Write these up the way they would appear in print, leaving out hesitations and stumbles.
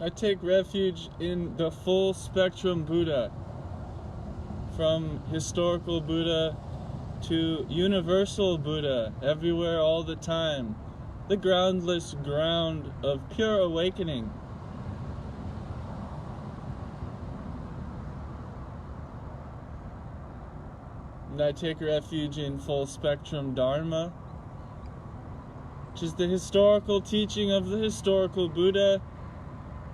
I take refuge in the full spectrum Buddha, from historical Buddha to universal Buddha, everywhere all the time, the groundless ground of pure awakening. And I take refuge in full spectrum Dharma, which is the historical teaching of the historical Buddha,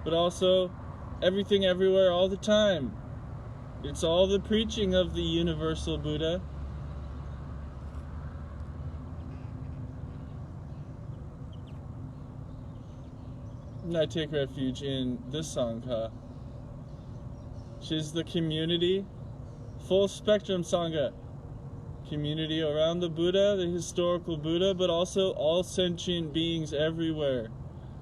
but also everything everywhere all the time. It's all the preaching of the universal Buddha. And I take refuge in the sangha, which is the community, full spectrum sangha, community around the Buddha, the historical Buddha, but also all sentient beings everywhere.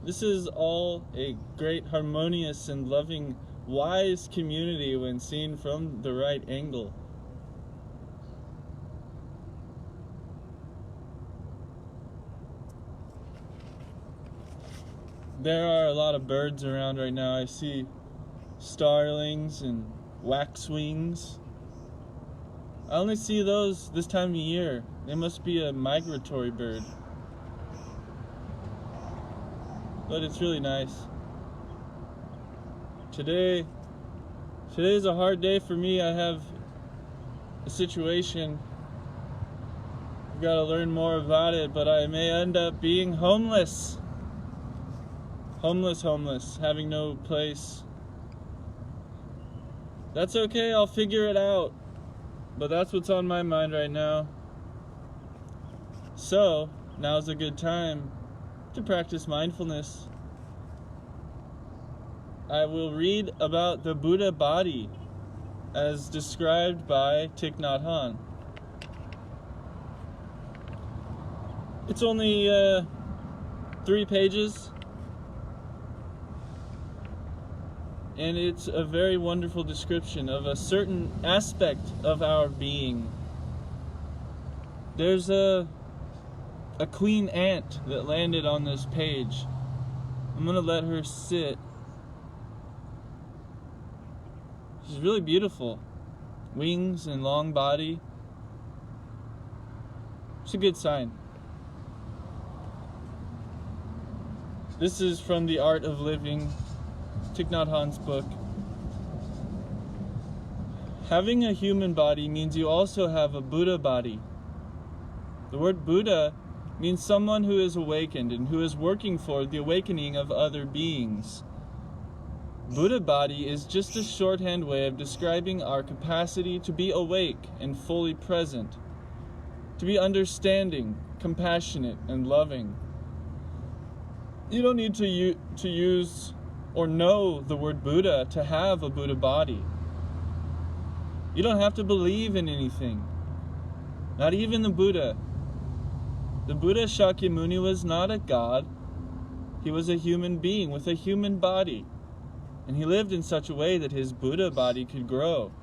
This is all a great, harmonious, and loving, wise community when seen from the right angle. There are a lot of birds around right now. I see starlings and waxwings. I only see those this time of year. They must be a migratory bird. But it's really nice. Today is a hard day for me. I have a situation. I've got to learn more about it, but I may end up being homeless. Homeless, having no place. That's okay, I'll figure it out. But that's what's on my mind right now. So, now's a good time to practice mindfulness. I will read about the Buddha body as described by Thich Nhat Hanh. It's only 3 pages, and it's a very wonderful description of a certain aspect of our being. There's a queen ant that landed on this page. I'm gonna let her sit. She's really beautiful. Wings and long body. It's a good sign. This is from The Art of Living, Thich Nhat Hanh's book. Having a human body means you also have a Buddha body. The word Buddha means someone who is awakened and who is working for the awakening of other beings. Buddha body is just a shorthand way of describing our capacity to be awake and fully present, to be understanding, compassionate, and loving. You don't need to use or know the word Buddha to have a Buddha body. You don't have to believe in anything, not even the Buddha. The Buddha Shakyamuni was not a god. He was a human being with a human body. And he lived in such a way that his Buddha body could grow.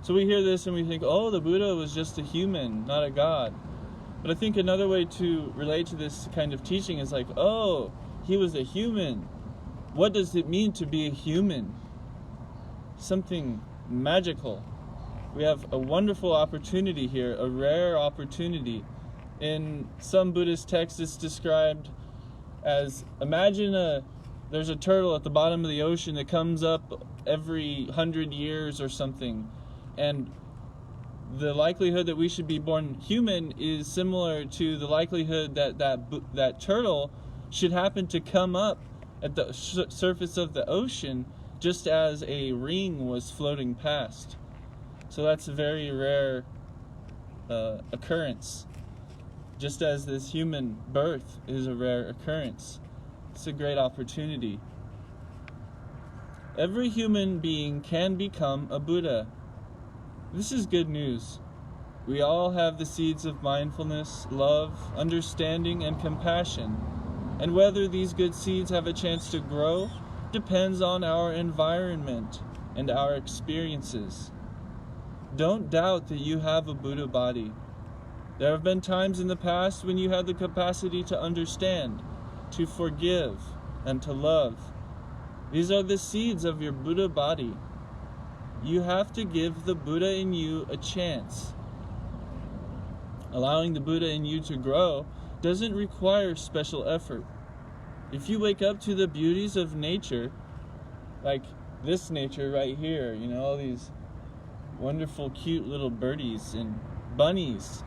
So we hear this and we think, oh, the Buddha was just a human, not a god. But I think another way to relate to this kind of teaching is like, oh, he was a human. What does it mean to be a human? Something magical. We have a wonderful opportunity here, a rare opportunity. In some Buddhist texts, it's described as, imagine there's a turtle at the bottom of the ocean that comes up every 100 years or something. And the likelihood that we should be born human is similar to the likelihood that turtle should happen to come up at the surface of the ocean just as a ring was floating past. So that's a very rare occurrence. Just as this human birth is a rare occurrence. It's a great opportunity. Every human being can become a Buddha. This is good news. We all have the seeds of mindfulness, love, understanding, and compassion. And whether these good seeds have a chance to grow depends on our environment and our experiences. Don't doubt that you have a Buddha body. There have been times in the past when you had the capacity to understand, to forgive, and to love. These are the seeds of your Buddha body. You have to give the Buddha in you a chance. Allowing the Buddha in you to grow doesn't require special effort. If you wake up to the beauties of nature, like this nature right here, all these wonderful, cute little birdies and bunnies,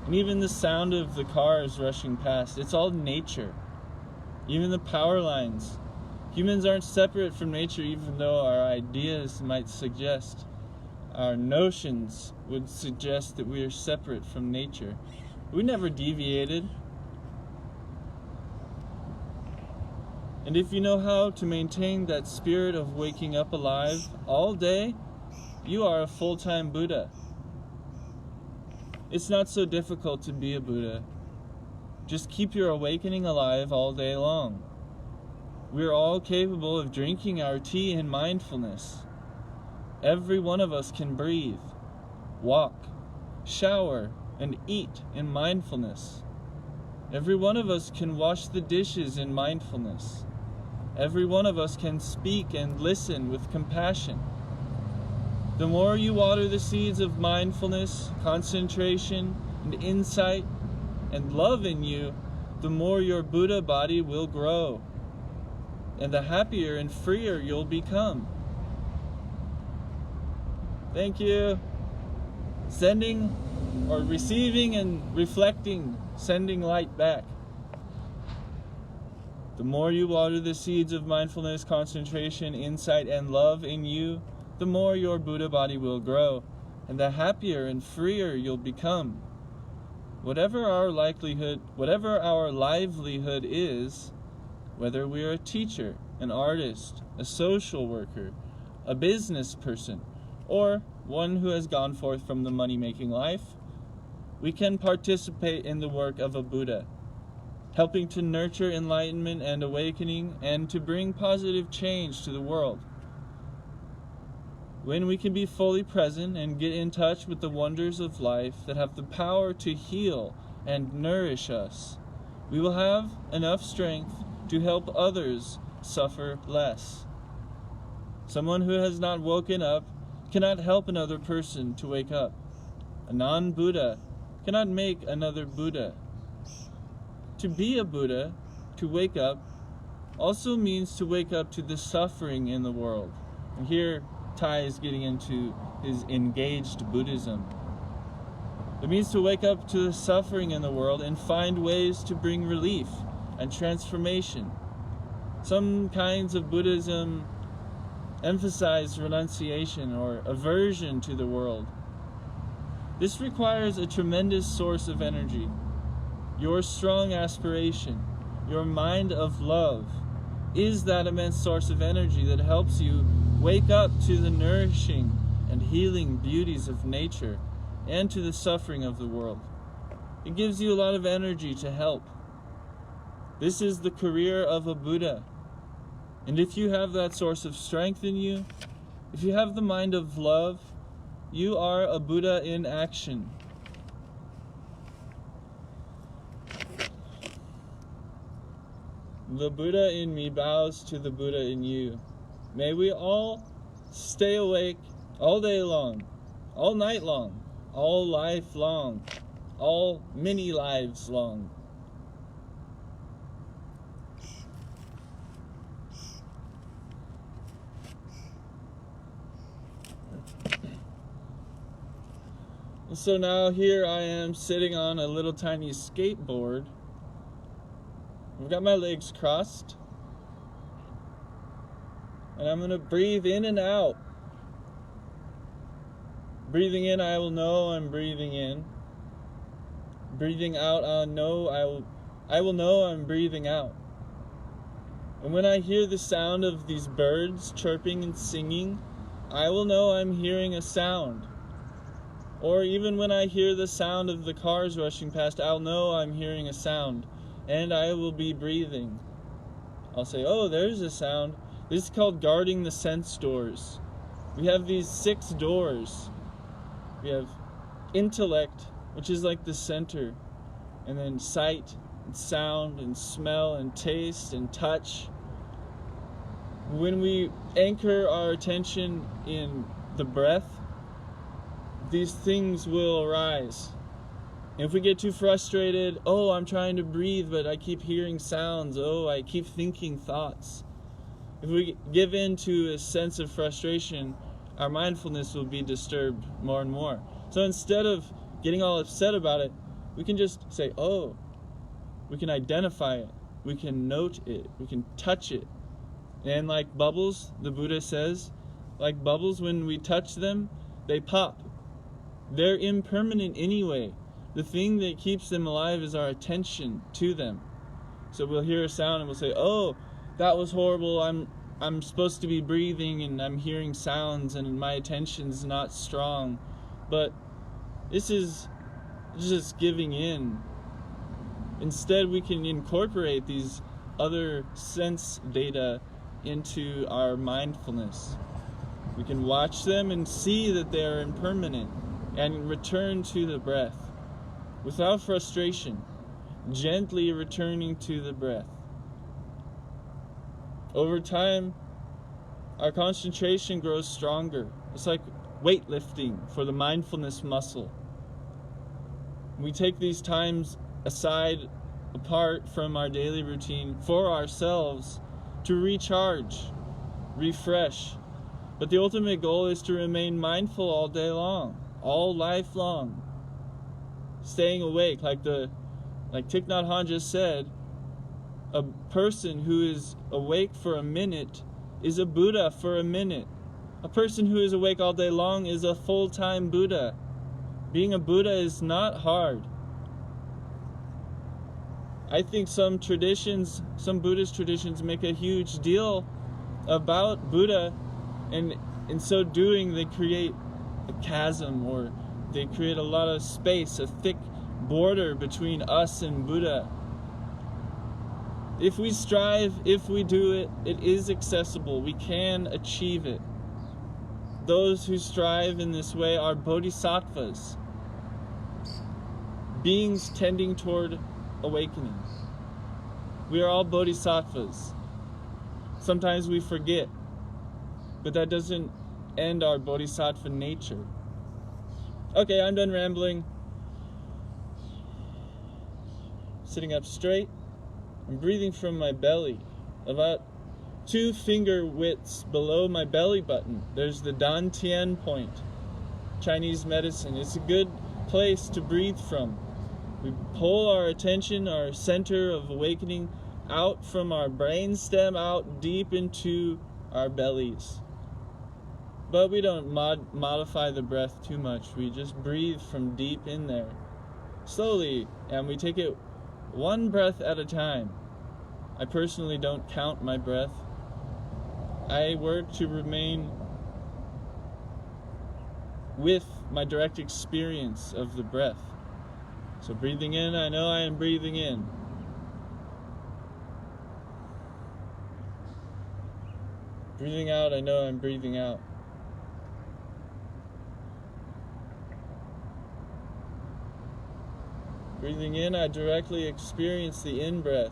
and even the sound of the cars rushing past, it's all nature. Even the power lines. Humans aren't separate from nature, even though our ideas might suggest, our notions would suggest that we are separate from nature. We never deviated. And if you know how to maintain that spirit of waking up alive all day, you are a full-time Buddha. It's not so difficult to be a Buddha. Just keep your awakening alive all day long. We are all capable of drinking our tea in mindfulness. Every one of us can breathe, walk, shower, and eat in mindfulness. Every one of us can wash the dishes in mindfulness. Every one of us can speak and listen with compassion. The more you water the seeds of mindfulness, concentration, and insight, and love in you, the more your Buddha body will grow, and the happier and freer you'll become. Thank you. Sending or receiving and reflecting, sending light back. The more you water the seeds of mindfulness, concentration, insight, and love in you, the more your Buddha body will grow, and the happier and freer you'll become. Whatever our livelihood is, whether we're a teacher, an artist, a social worker, a business person, or one who has gone forth from the money-making life, we can participate in the work of a Buddha, helping to nurture enlightenment and awakening and to bring positive change to the world. When we can be fully present and get in touch with the wonders of life that have the power to heal and nourish us, we will have enough strength to help others suffer less. Someone who has not woken up cannot help another person to wake up. A non-Buddha cannot make another Buddha. To be a Buddha, to wake up, also means to wake up to the suffering in the world. And here, Tai is getting into his engaged Buddhism. It means to wake up to the suffering in the world and find ways to bring relief and transformation. Some kinds of Buddhism emphasize renunciation or aversion to the world. This requires a tremendous source of energy. Your strong aspiration, your mind of love, is that immense source of energy that helps you wake up to the nourishing and healing beauties of nature and to the suffering of the world. It gives you a lot of energy to help. This is the career of a Buddha. And if you have that source of strength in you, if you have the mind of love, you are a Buddha in action. The Buddha in me bows to the Buddha in you. May we all stay awake all day long, all night long, all life long, all many lives long. So now here I am sitting on a little tiny skateboard. I've got my legs crossed. And I'm going to breathe in and out. Breathing in, I will know I'm breathing in. Breathing out, I will know I'm breathing out. And when I hear the sound of these birds chirping and singing, I will know I'm hearing a sound. Or even when I hear the sound of the cars rushing past, I'll know I'm hearing a sound, and I will be breathing. I'll say, oh, there's a sound. This is called guarding the sense doors. We have these 6 doors. We have intellect, which is like the center, and then sight, and sound, and smell, and taste, and touch. When we anchor our attention in the breath, these things will arise. If we get too frustrated, oh, I'm trying to breathe, but I keep hearing sounds, oh, I keep thinking thoughts. If we give in to a sense of frustration, our mindfulness will be disturbed more and more. So instead of getting all upset about it, we can just say, oh, we can identify it, we can note it, we can touch it. And like bubbles, the Buddha says, like bubbles, when we touch them, they pop. They're impermanent anyway. The thing that keeps them alive is our attention to them. So we'll hear a sound and we'll say, oh, that was horrible. I'm supposed to be breathing and I'm hearing sounds and my attention's not strong. But this is just giving in. Instead, we can incorporate these other sense data into our mindfulness. We can watch them and see that they are impermanent and return to the breath without frustration, gently returning to the breath. Over time, our concentration grows stronger. It's like weightlifting for the mindfulness muscle. We take these times aside, apart from our daily routine, for ourselves to recharge, refresh. But the ultimate goal is to remain mindful all day long, all life long. Staying awake, like Thich Nhat Hanh just said, a person who is awake for a minute is a Buddha for a minute. A person who is awake all day long is a full-time Buddha. Being a Buddha is not hard. I think some Buddhist traditions make a huge deal about Buddha, and in so doing they create a chasm, or they create a lot of space, a thick border between us and Buddha. If we strive, if we do it, it is accessible. We can achieve it. Those who strive in this way are bodhisattvas, beings tending toward awakening. We are all bodhisattvas. Sometimes we forget, but that doesn't end our bodhisattva nature. Okay, I'm done rambling. Sitting up straight. I'm breathing from my belly. About 2 finger widths below my belly button, there's the Dantian point, Chinese medicine. It's a good place to breathe from. We pull our attention, our center of awakening, out from our brainstem, out deep into our bellies. But we don't modify the breath too much. We just breathe from deep in there, slowly, and we take it one breath at a time. I personally don't count my breath. I work to remain with my direct experience of the breath. So breathing in, I know I am breathing in. Breathing out, I know I'm breathing out. Breathing in, I directly experience the in-breath.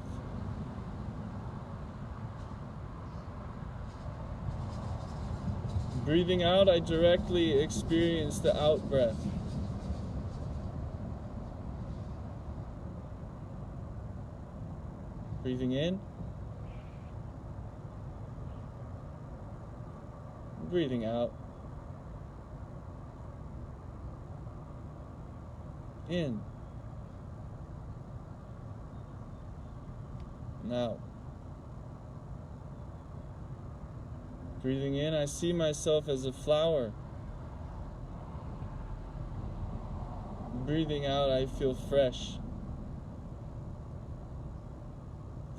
Breathing out, I directly experience the out-breath. Breathing in. Breathing out. In. And out. Breathing in, I see myself as a flower. Breathing out, I feel fresh.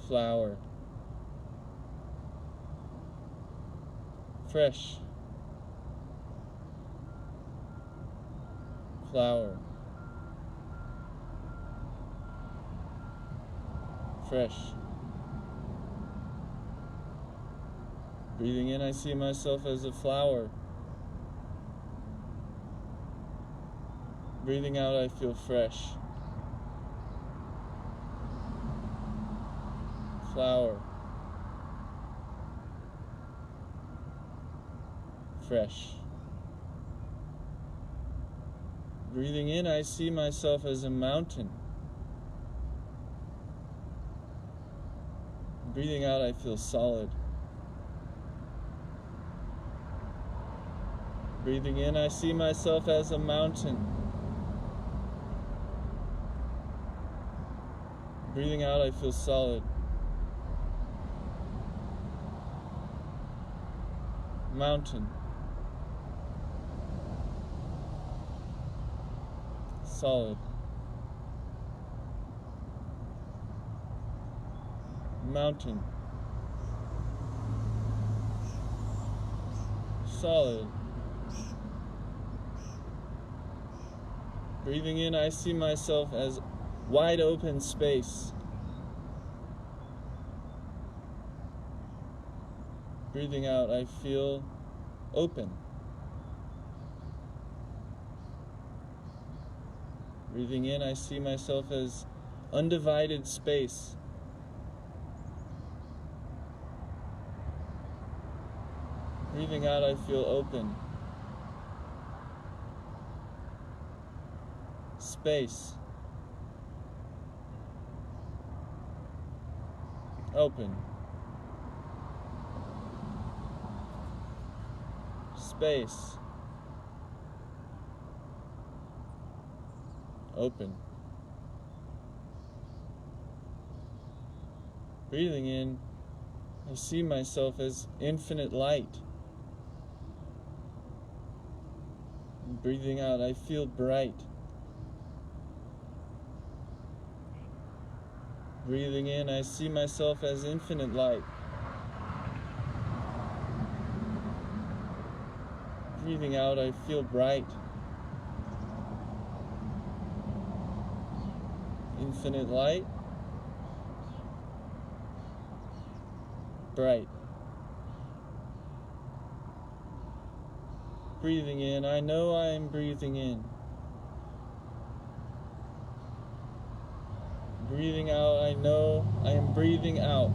Flower. Fresh. Flower. Fresh. Breathing in, I see myself as a flower. Breathing out, I feel fresh. Flower. fresh. Breathing in, I see myself as a mountain. Breathing out, I feel solid. Breathing in, I see myself as a mountain. Breathing out, I feel solid. Mountain. Solid. Mountain. Solid. Breathing in, I see myself as wide open space. Breathing out, I feel open. Breathing in, I see myself as undivided space. Breathing out, I feel open. Space. Open. Space. Open. Breathing in, I see myself as infinite light. Breathing out, I feel bright. Breathing in, I see myself as infinite light. Breathing out, I feel bright. Infinite light. Bright. Breathing in, I know I am breathing in. Breathing out, I know I am breathing out.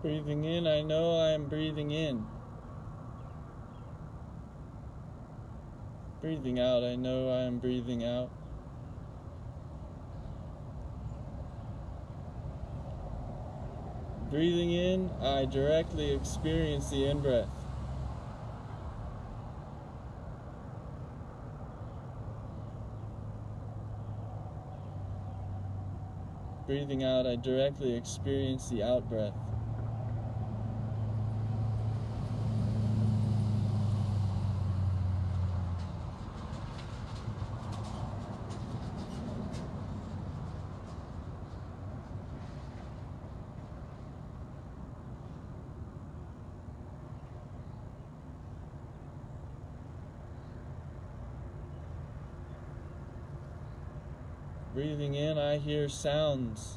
Breathing in, I know I am breathing in. Breathing out, I know I am breathing out. Breathing in, I directly experience the in-breath. Breathing out, I directly experience the out-breath. Breathing in, I hear sounds.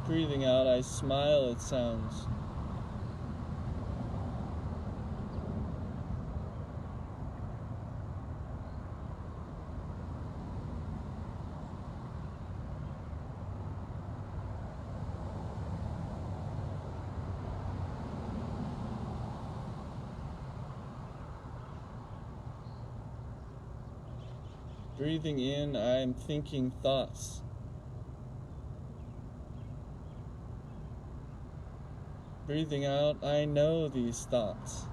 Breathing out, I smile at sounds. Breathing in, I am thinking thoughts. Breathing out, I know these thoughts.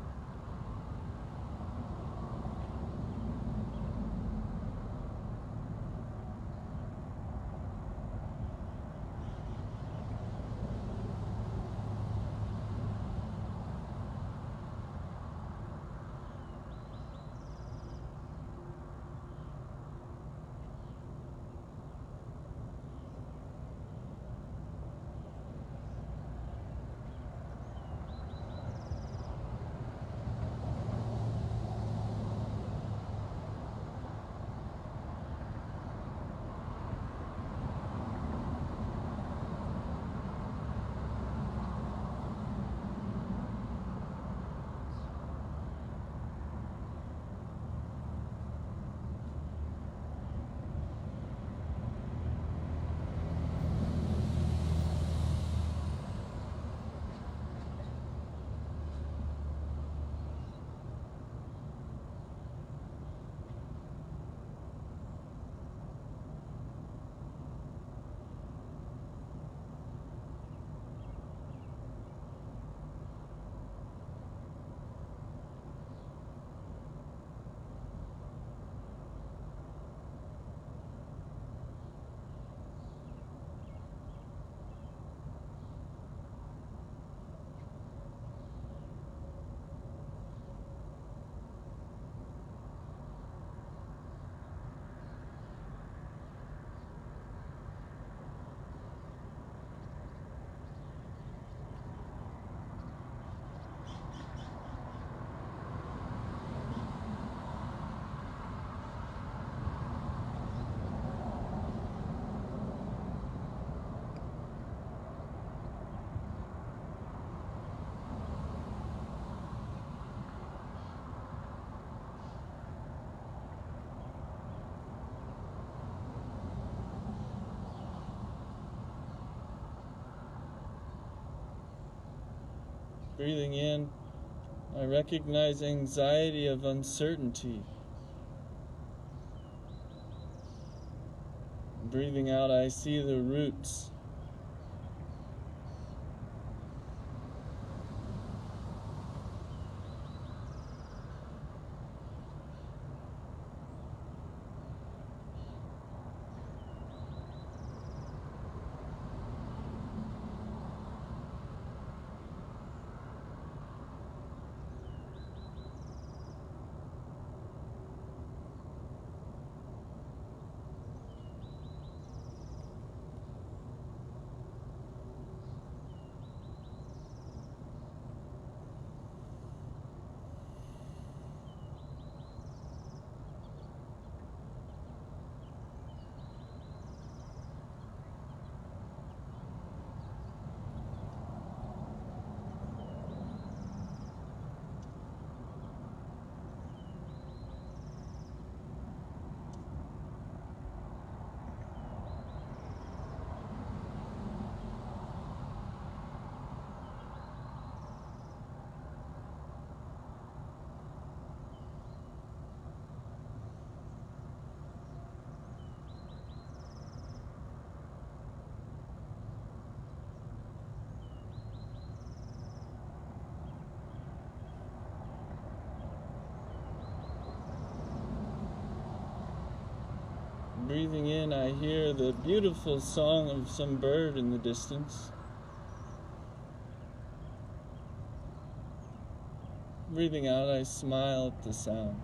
Breathing in, I recognize anxiety of uncertainty. Breathing out, I see the roots. Breathing in, I hear the beautiful song of some bird in the distance. Breathing out, I smile at the sound.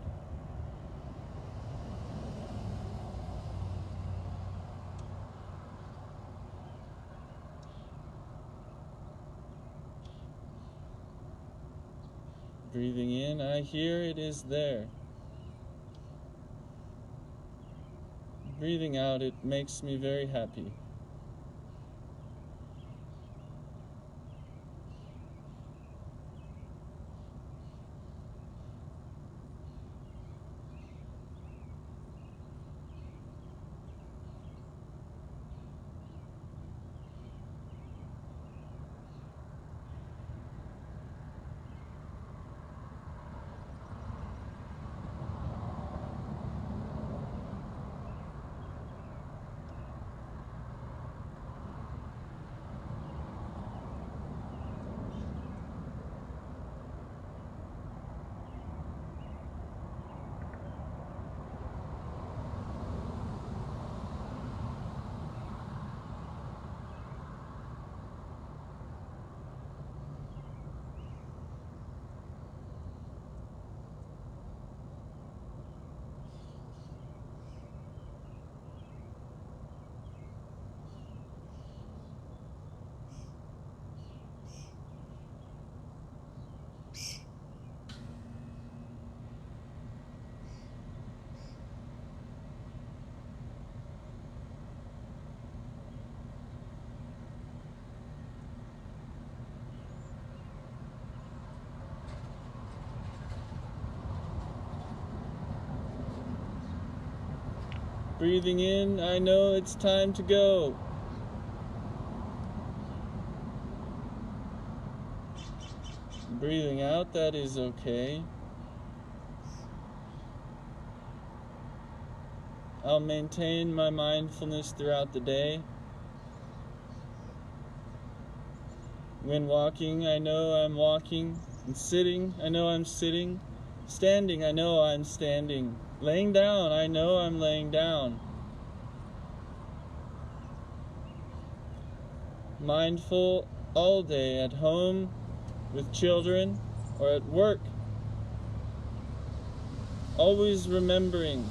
Breathing in, I hear it is there. Breathing out, it makes me very happy. Breathing in, I know it's time to go. Breathing out, that is okay. I'll maintain my mindfulness throughout the day. When walking, I know I'm walking. And sitting, I know I'm sitting. Standing, I know I'm standing. Laying down, I know I'm laying down. Mindful all day, at home, with children, or at work. Always remembering.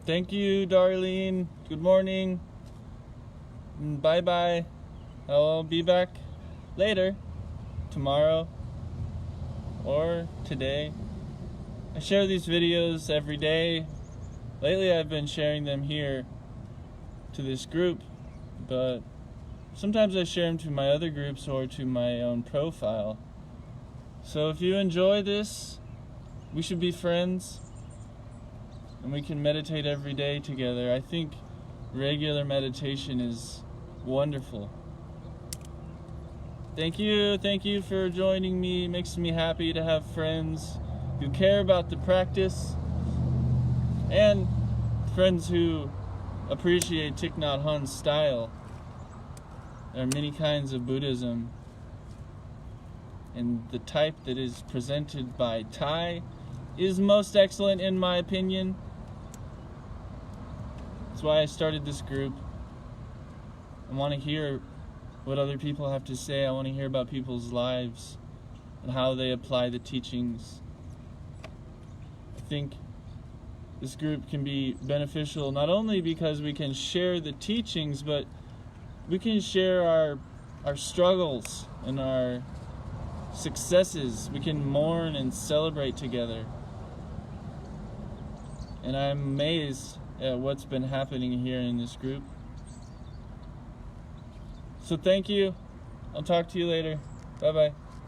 Thank you, Darlene. Good morning. Bye-bye. I'll be back later, tomorrow, or today. I share these videos every day. Lately I've been sharing them here to this group, but sometimes I share them to my other groups or to my own profile. So if you enjoy this, we should be friends, and we can meditate every day together. I think regular meditation is wonderful. Thank you for joining me. It makes me happy to have friends who care about the practice and friends who appreciate Thich Nhat Hanh's style. There are many kinds of Buddhism, and the type that is presented by Thai is most excellent in my opinion. That's why I started this group. I want to hear what other people have to say. I want to hear about people's lives and how they apply the teachings. I think this group can be beneficial not only because we can share the teachings, but we can share our struggles and our successes. We can mourn and celebrate together. And I'm amazed at what's been happening here in this group. So thank you. I'll talk to you later. Bye-bye.